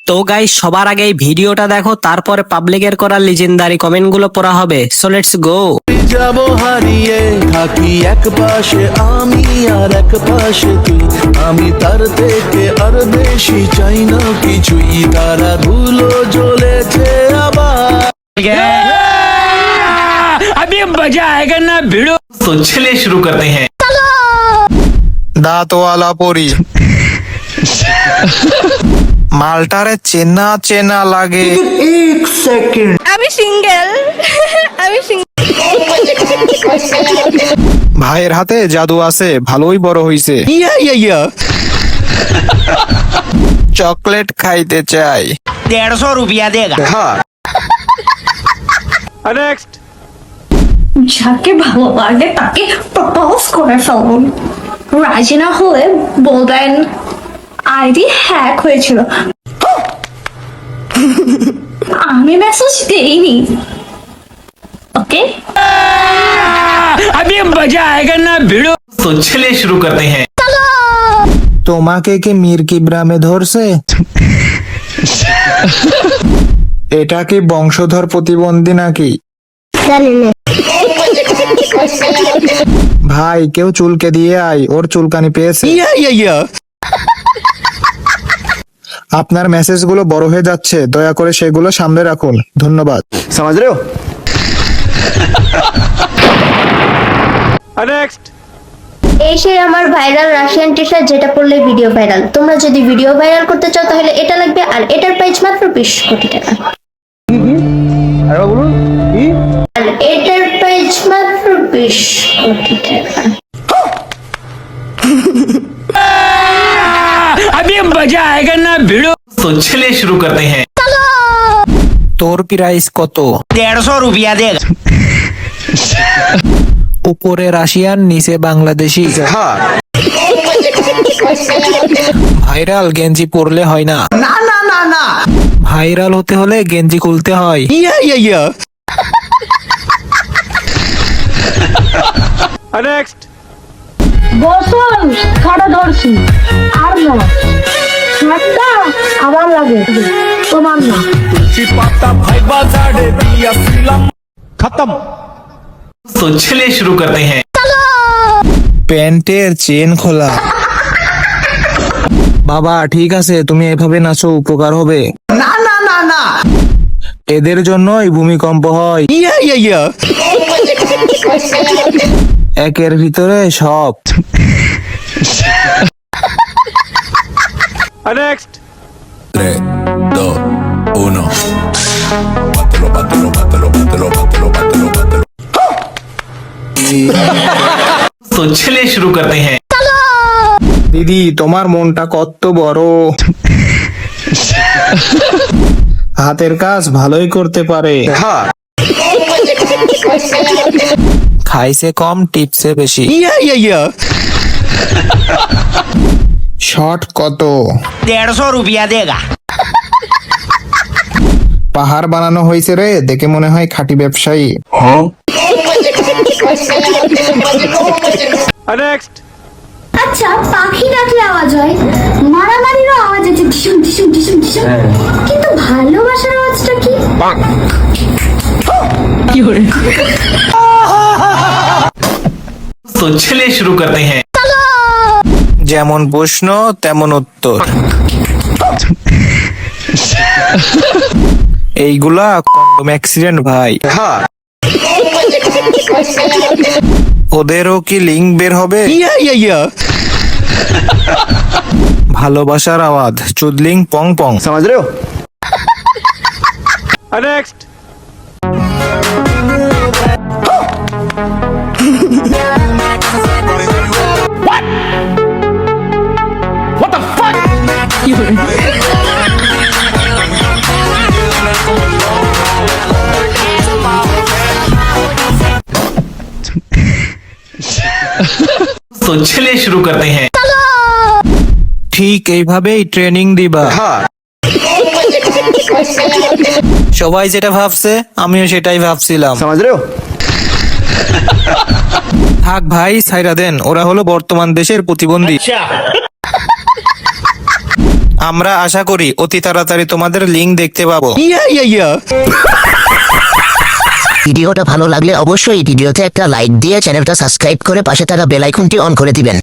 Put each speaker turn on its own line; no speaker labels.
তো গাইস, সবার আগে এই ভিডিওটা দেখো, তারপরে পাবলিকের করা লিজেন্ডারি কমেন্ট গুলো পড়া হবে। So let's go.
যাবো হারিয়ে থাকি এক পাশে আমি আর এক পাশে তুই, আমি তার থেকে আর বেশি চাই না কিছুই। তারা ধুলো জ্বলেছে আবার।
अभी मजा आएगा ना भिड़ो।
तो चलिए शुरू करते हैं।
দাঁতওয়ালা পরি মালটারে চেনা চেনা লাগে।
আমি সিঙ্গেল আমি
ভাইয়ের হাতে জাদু আছে, ভালোই বড় হইছে। চকলেট খাইতে চাই।
150 रुपया देगा।
যাকে ভালো লাগে তাকে প্রপোজ করে ফেলুন। রাজি না হলে বলবেন আইডি হ্যাক হয়েছিল, আমি মেসেজ দেইনি। ওকে,
अभी मजा आएगा ना भिड़ो।
तो चलिए शुरू करते हैं।
তোমাকে কি মির্কি ব্রামে ধরছে? এটা কি বংশধর প্রতিবন্ধী নাকি? ভাই, কেউ চুলকে দিয়ে আয়, ওর চুলকানি পেয়েছে। আপনার মেসেজ গুলো বড় হয়ে যাচ্ছে, দয়া করে সেগুলো সামনে রাখুন। ধন্যবাদ।
समझ रहे हो?
এই সেই আমার ভাইরাল রাশিয়ান টি শার্ট, যেটা পরলে ভিডিও ভাইরাল। তোমরা যদি ভিডিও ভাইরাল করতে চাও তাহলে এটা লাগবে, আর এটার প্রাইস মাত্র 20 কোটি টাকা। আর এটার প্রাইস মাত্র 20 কোটি টাকা।
अभी मजा आएगा ना भिड़ो।
तो चलिए शुरू करते हैं।
তোর প্রাইস কত?
150 रुपया देगा।
উপরে রাশিয়ান, নিচে বাংলাদেশি। ভাইরাল গেঞ্জি পরলে হয় না। না, ভাইরাল হতে হলে গেঞ্জি খুলতে হয়।
গোসল ছাড়া ধরছি আর না, শার্টটা আমার লাগে, তোমার না।
तो चलिए शुरू करते हैं।
প্যান্টের চেন খোলা। বাবা ঠিক আছে, তুমি এভাবে নাচো, উপকার হবে। না, এদের জন্যই ভূমিকম্প হয়। একের ভিতরে সব।
तो चलिए शुरू करते हैं।
দিদি, তোমার মনটা কত বড়। হাতের কাজ ভালোই করতে পারে। খাইছে কম, টিপসে বেশি। শর্ট কত?
150 रुपया देगा।
পাহাড় বানানো হয়েছে রে, দেখে মনে হয় খাঁটি ব্যবসায়ী।
আচ্ছা, পাখি ডাকলে আওয়াজ হয়, মারামারিরও আওয়াজ আছে, ঢিসুম ঢিসুম ঢিসুম ঢিসুম, কিন্তু ভালোবাসার আওয়াজটা কি?
तो चलिए शुरू करते हैं।
যেমন প্রশ্ন তেমন উত্তর। এইগুলা কন্ডম অ্যাক্সিডেন্ট ভাই। ওদেরও কি লিঙ্ক বের হবে? ভালোবাসার আওয়াজ, চুদলিং পং পং।
समझ रहे हो?
तो चलिए शुरू करते हैं।
ঠিক এইভাবেই ট্রেনিং দিবা। সবাই যেটা ভাবছে আমিও সেটাই ভাবছিলাম।
समझ रहे हो?
থাক ভাই, ছাইরা দেন, ওরা হলো বর্তমান দেশের প্রতিবন্ধী। আমরা আশা করি অতি তাড়াতাড়ি তোমাদের লিংক দেখতে পাবো।
ভিডিওটা ভালো লাগলে অবশ্যই ভিডিওতে একটা লাইক দিয়ে চ্যানেলটা সাবস্ক্রাইব করে পাশে থাকা বেল আইকনটি অন করে দিবেন।